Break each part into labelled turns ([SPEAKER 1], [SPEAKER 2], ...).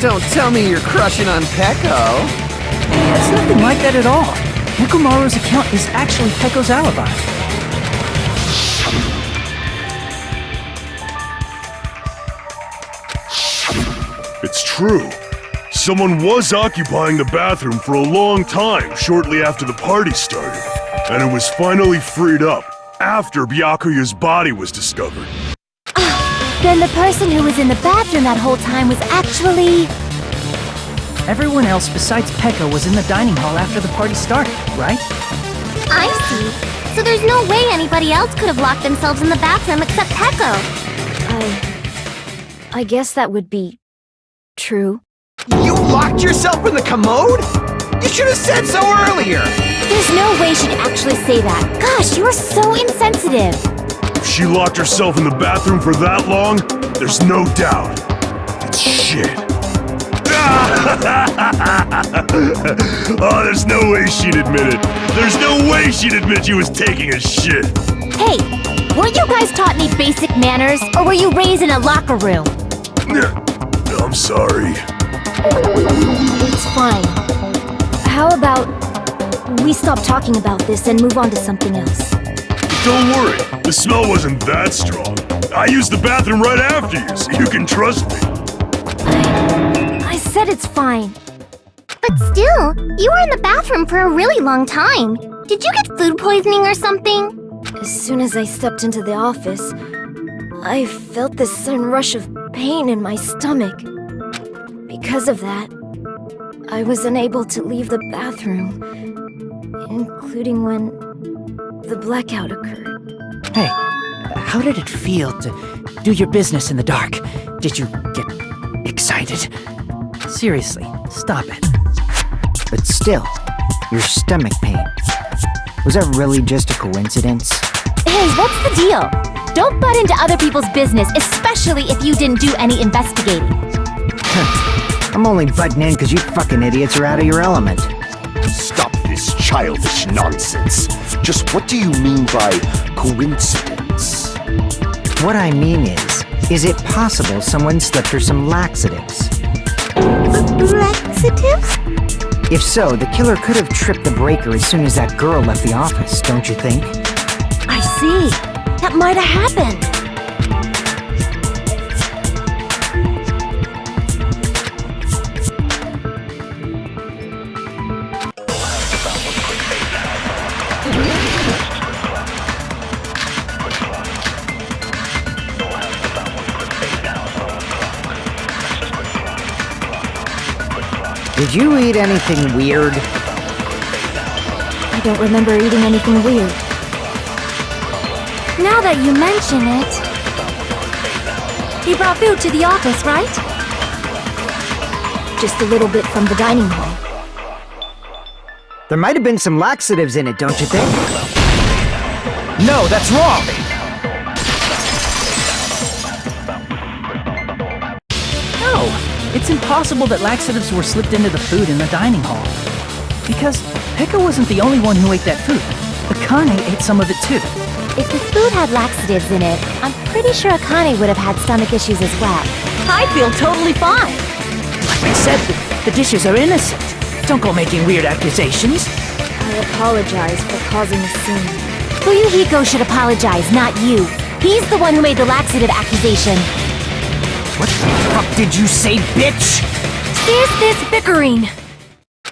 [SPEAKER 1] Don't tell me you're crushing on Peko.
[SPEAKER 2] It's nothing like that at all. Nekomaru's account is actually Peko's alibi.
[SPEAKER 3] It's true. Someone was occupying the bathroom for a long time shortly after the party started. And it was finally freed up after Byakuya's body was discovered.
[SPEAKER 4] Then the person who was in the bathroom that whole time was actually...
[SPEAKER 2] Everyone else besides Peko was in the dining hall after the party started, right?
[SPEAKER 4] I see. So there's no way anybody else could have locked themselves in the bathroom except Peko. I guess that would be... true.
[SPEAKER 1] You locked yourself in the commode? You should have said so earlier!
[SPEAKER 4] There's no way she'd actually say that. Gosh, you are so insensitive.
[SPEAKER 3] If she locked herself in the bathroom for that long, there's no doubt. It's shit. Oh, there's no way she'd admit it. There's no way she'd admit she was taking a shit.
[SPEAKER 4] Hey, weren't you guys taught any basic manners, or were you raised in a locker room?
[SPEAKER 3] I'm sorry.
[SPEAKER 4] It's fine. How about we stop talking about this and move on to something else?
[SPEAKER 3] Don't worry, the smell wasn't that strong. I used the bathroom right after you, so you can trust me.
[SPEAKER 4] I said it's fine. But still, you were in the bathroom for a really long time. Did you get food poisoning or something? As soon as I stepped into the office, I felt this sudden rush of pain in my stomach. Because of that, I was unable to leave the bathroom, including when the blackout occurred.
[SPEAKER 2] Hey, how did it feel to do your business in the dark? Did you get excited? Seriously, stop it.
[SPEAKER 5] But still, your stomach pain. Was that really just a coincidence?
[SPEAKER 4] Hey, what's the deal? Don't butt into other people's business, especially if you didn't do any investigating.
[SPEAKER 5] I'm only butting in because you fucking idiots are out of your element.
[SPEAKER 6] Stop this childish nonsense. Just what do you mean by coincidence?
[SPEAKER 5] What I mean is it possible someone slipped her some laxatives?
[SPEAKER 4] Laxatives?
[SPEAKER 5] If so, the killer could have tripped the breaker as soon as that girl left the office, don't you think?
[SPEAKER 4] I see. That might have happened.
[SPEAKER 5] Did you eat anything weird?
[SPEAKER 4] I don't remember eating anything weird. Now that you mention it... You brought food to the office, right? Just a little bit from the dining hall.
[SPEAKER 5] There might have been some laxatives in it, don't you think?
[SPEAKER 2] No, that's wrong! No! It's impossible that laxatives were slipped into the food in the dining hall. Because Peko wasn't the only one who ate that food. Akane ate some of it too.
[SPEAKER 4] If the food had laxatives in it, I'm pretty sure Akane would have had stomach issues as well. I feel totally fine.
[SPEAKER 2] Like I said, the dishes are innocent. Don't go making weird accusations.
[SPEAKER 4] I apologize for causing a scene. Fuyuhiko should apologize, not you. He's the one who made the laxative accusation.
[SPEAKER 2] What the fuck did you say, bitch?
[SPEAKER 4] Here's this bickering.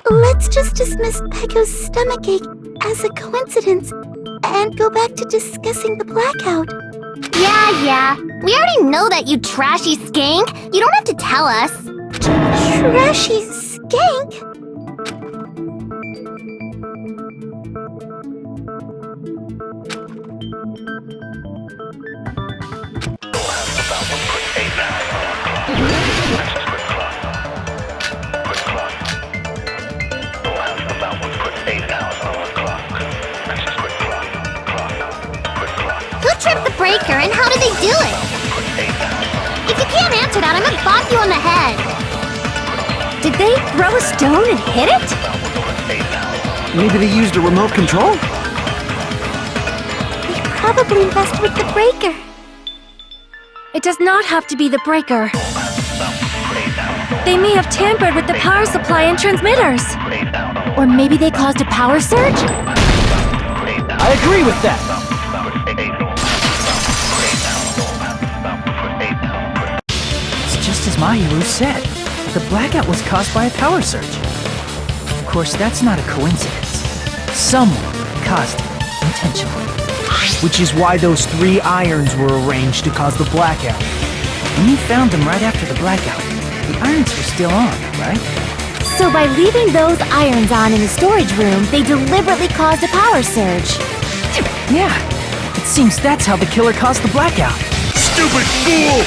[SPEAKER 4] Let's just dismiss Peko's stomachache as a coincidence and go back to discussing the blackout. Yeah. We already know that, you trashy skank. You don't have to tell us. Trashy skank? Who tripped the breaker and how did they do it? If you can't answer that, I'm gonna bop you on the head. Did they throw a stone and hit it?
[SPEAKER 5] Maybe they used a remote control?
[SPEAKER 4] They probably messed with the breaker. It does not have to be the breaker. They may have tampered with the power supply and transmitters. Or maybe they caused a power surge?
[SPEAKER 2] I agree with that. It's just as Mahiru said. The blackout was caused by a power surge. Of course, that's not a coincidence. Someone caused it intentionally.
[SPEAKER 7] Which is why those 3 irons were arranged to cause the blackout.
[SPEAKER 2] When you found them right after the blackout, the irons were still on, right?
[SPEAKER 4] So by leaving those irons on in the storage room, they deliberately caused a power surge.
[SPEAKER 2] Yeah, it seems that's how the killer caused the blackout.
[SPEAKER 3] Stupid fool!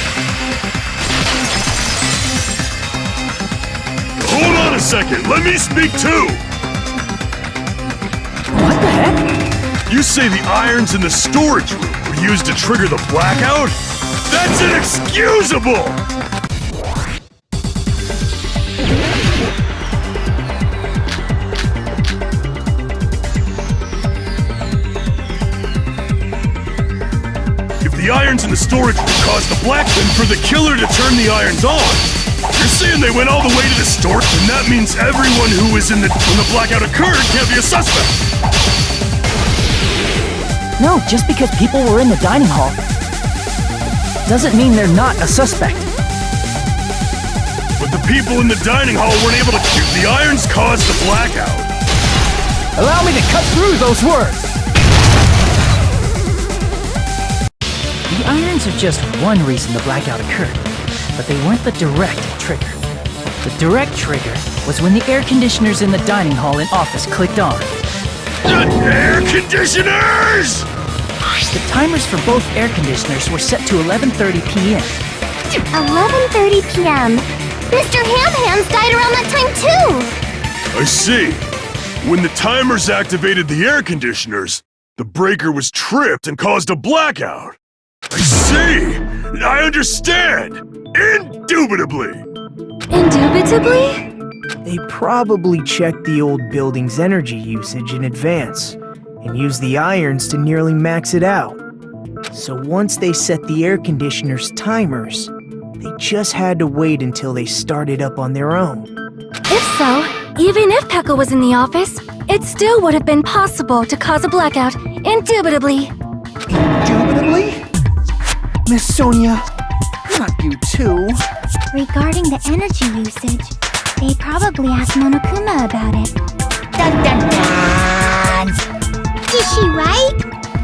[SPEAKER 3] Hold on a second, let me speak too!
[SPEAKER 2] What the heck?
[SPEAKER 3] You say the irons in the storage room were used to trigger the blackout? That's inexcusable! If the irons in the storage room caused the blackout, then for the killer to turn the irons on, you're saying they went all the way to the storage, and that means everyone who was when the blackout occurred can't be a suspect.
[SPEAKER 2] No, just because people were in the dining hall doesn't mean they're not a suspect.
[SPEAKER 3] But the people in the dining hall weren't able to shoot. The irons caused the blackout.
[SPEAKER 2] Allow me to cut through those words. The irons are just one reason the blackout occurred, but they weren't the direct trigger. The direct trigger was when the air conditioners in the dining hall and office clicked on.
[SPEAKER 3] Air conditioners!
[SPEAKER 2] The timers for both air conditioners were set to 11:30 p.m.
[SPEAKER 4] 11:30 p.m. Mr. Ham-Hands died around that time too!
[SPEAKER 3] I see. When the timers activated the air conditioners, the breaker was tripped and caused a blackout. I see! I understand! Indubitably!
[SPEAKER 4] Indubitably?
[SPEAKER 7] They probably checked the old building's energy usage in advance and used the irons to nearly max it out. So once they set the air conditioner's timers, they just had to wait until they started up on their own.
[SPEAKER 4] If so, even if Pekka was in the office, it still would have been possible to cause a blackout, indubitably.
[SPEAKER 5] Indubitably? Miss Sonia, not you too.
[SPEAKER 4] Regarding the energy usage, they probably asked Monokuma about it. Dun dun dun! Is she right?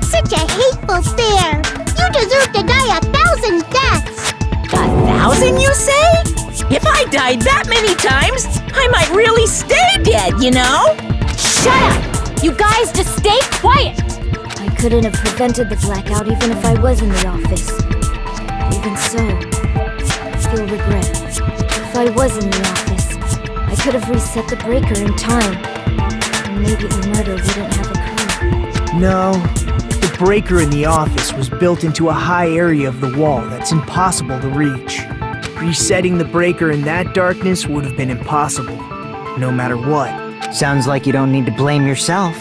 [SPEAKER 4] Such a hateful stare! You deserve to die 1,000 deaths!
[SPEAKER 8] 1,000, you say? If I died that many times, I might really stay dead, you know?
[SPEAKER 4] Shut up! You guys just stay quiet! I couldn't have prevented the blackout even if I was in the office. Even so, I feel regret. If I was in the office, I could have reset the breaker in time. And maybe the murder wouldn't have occurred.
[SPEAKER 7] No, the breaker in the office was built into a high area of the wall that's impossible to reach. Resetting the breaker in that darkness would have been impossible, no matter what.
[SPEAKER 5] Sounds like you don't need to blame yourself.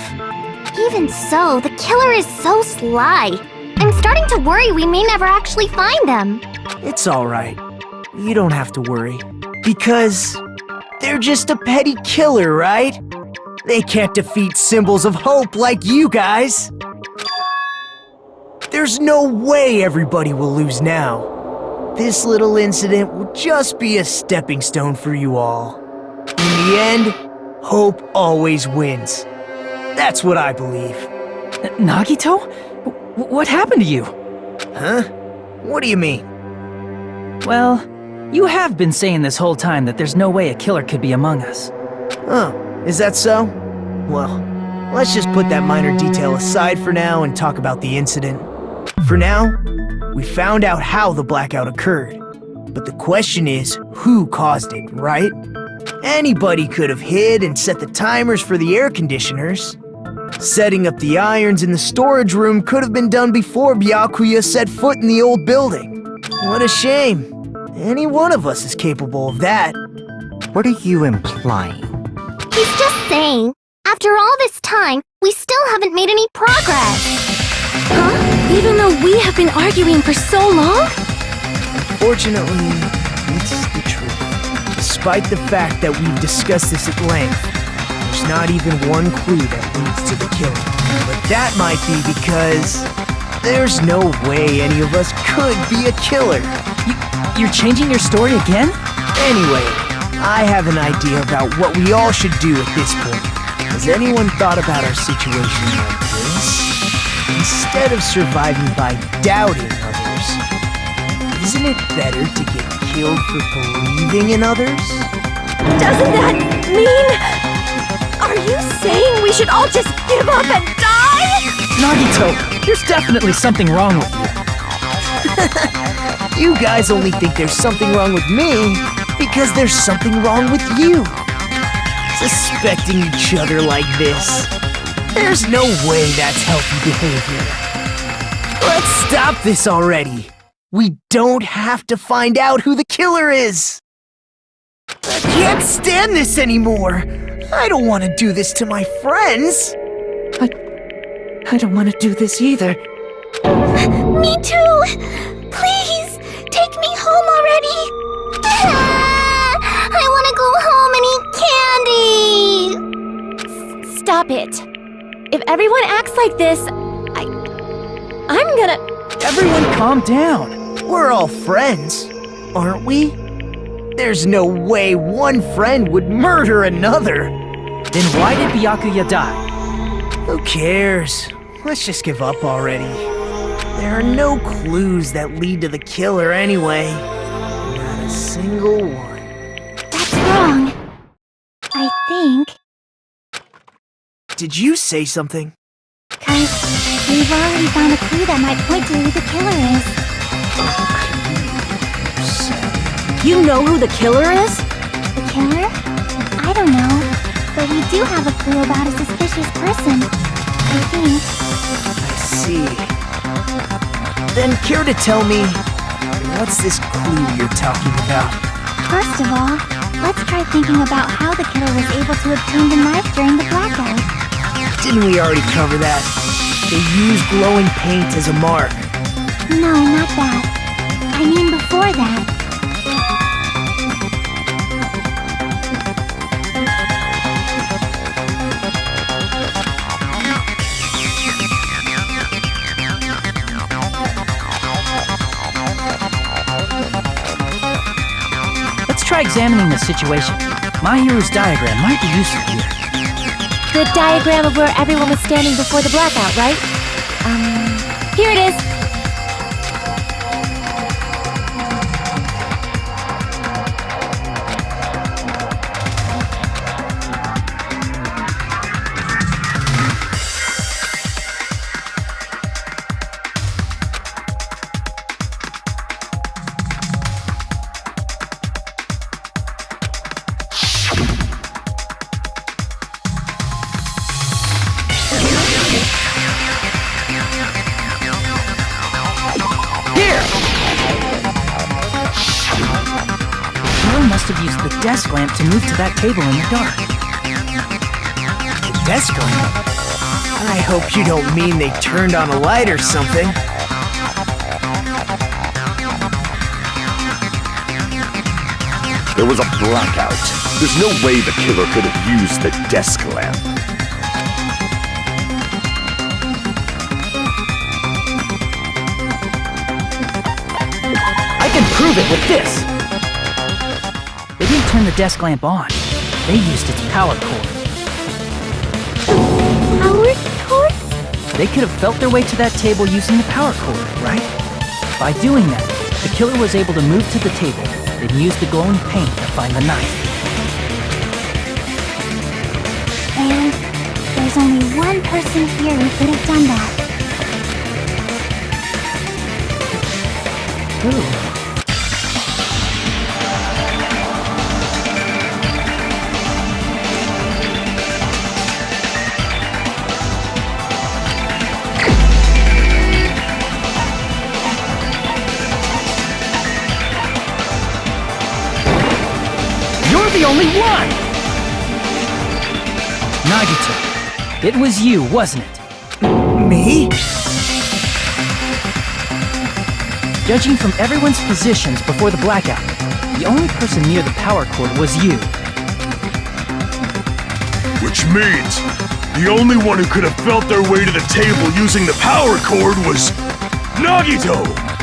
[SPEAKER 4] Even so, the killer is so sly. I'm starting to worry we may never actually find them.
[SPEAKER 7] It's alright. You don't have to worry. Because they're just a petty killer, right? They can't defeat symbols of hope like you guys. There's no way everybody will lose now. This little incident will just be a stepping stone for you all. In the end, hope always wins. That's what I believe.
[SPEAKER 2] Nagito? What happened to you?
[SPEAKER 7] Huh? What do you mean?
[SPEAKER 2] Well, you have been saying this whole time that there's no way a killer could be among us.
[SPEAKER 7] Oh, is that so? Well, let's just put that minor detail aside for now and talk about the incident. For now, we found out how the blackout occurred. But the question is, who caused it, right? Anybody could have hid and set the timers for the air conditioners. Setting up the irons in the storage room could have been done before Byakuya set foot in the old building. What a shame. Any one of us is capable of that.
[SPEAKER 5] What are you implying?
[SPEAKER 4] He's just saying, after all this time, we still haven't made any progress. Huh? Even though we have been arguing for so long?
[SPEAKER 7] Fortunately, it's the truth. Despite the fact that we've discussed this at length, there's not even one clue that leads to the killing. But that might be because there's no way any of us could be a killer.
[SPEAKER 2] You're changing your story again?
[SPEAKER 7] Anyway, I have an idea about what we all should do at this point. Has anyone thought about our situation like this? Instead of surviving by doubting others, isn't it better to get killed for believing in others?
[SPEAKER 4] Doesn't that mean... Are you saying we should all just give up and die?
[SPEAKER 2] Nagito, there's definitely something wrong with you.
[SPEAKER 7] You guys only think there's something wrong with me because there's something wrong with you. Suspecting each other like this. There's no way that's healthy behavior. Let's stop this already. We don't have to find out who the killer is. I can't stand this anymore. I don't want to do this to my friends.
[SPEAKER 2] I don't want to do this either.
[SPEAKER 4] Me too! Please, take me home already! I want to go home and eat candy! Stop it. If everyone acts like this, I'm gonna...
[SPEAKER 7] Everyone calm down. We're all friends, aren't we? There's no way one friend would murder another.
[SPEAKER 2] Then why did Byakuya die?
[SPEAKER 7] Who cares? Let's just give up already. There are no clues that lead to the killer anyway. Not a single one.
[SPEAKER 4] That's wrong. I think.
[SPEAKER 7] Did you say something?
[SPEAKER 4] 'Cause we've already found a clue that might point to who the killer is.
[SPEAKER 8] You know who the killer is?
[SPEAKER 4] The killer? I don't know. But we do have a clue about a suspicious person. I think.
[SPEAKER 7] I see. Then care to tell me, what's this clue you're talking about?
[SPEAKER 4] First of all, let's try thinking about how the killer was able to obtain the knife during the blackout.
[SPEAKER 7] Didn't we already cover that? They used glowing paint as a mark.
[SPEAKER 4] No, not that. I mean before that.
[SPEAKER 2] Let's try examining the situation. My hero's diagram might be useful here.
[SPEAKER 4] The diagram of where everyone was standing before the blackout, right? Here it is.
[SPEAKER 2] Must have used the desk lamp to move to that table in the dark.
[SPEAKER 7] The desk lamp? I hope you don't mean they turned on a light or something.
[SPEAKER 6] There was a blackout. There's no way the killer could have used the desk lamp.
[SPEAKER 2] I can prove it with this! They didn't turn the desk lamp on. They used its power cord.
[SPEAKER 4] Power cord?
[SPEAKER 2] They could have felt their way to that table using the power cord, right? By doing that, the killer was able to move to the table, then use the glowing paint to find the knife.
[SPEAKER 4] And there's only one person here who could have done that.
[SPEAKER 2] Who? The only one! Nagito, it was you, wasn't it?
[SPEAKER 7] Me?
[SPEAKER 2] Judging from everyone's positions before the blackout, the only person near the power cord was you.
[SPEAKER 3] Which means the only one who could have felt their way to the table using the power cord was Nagito!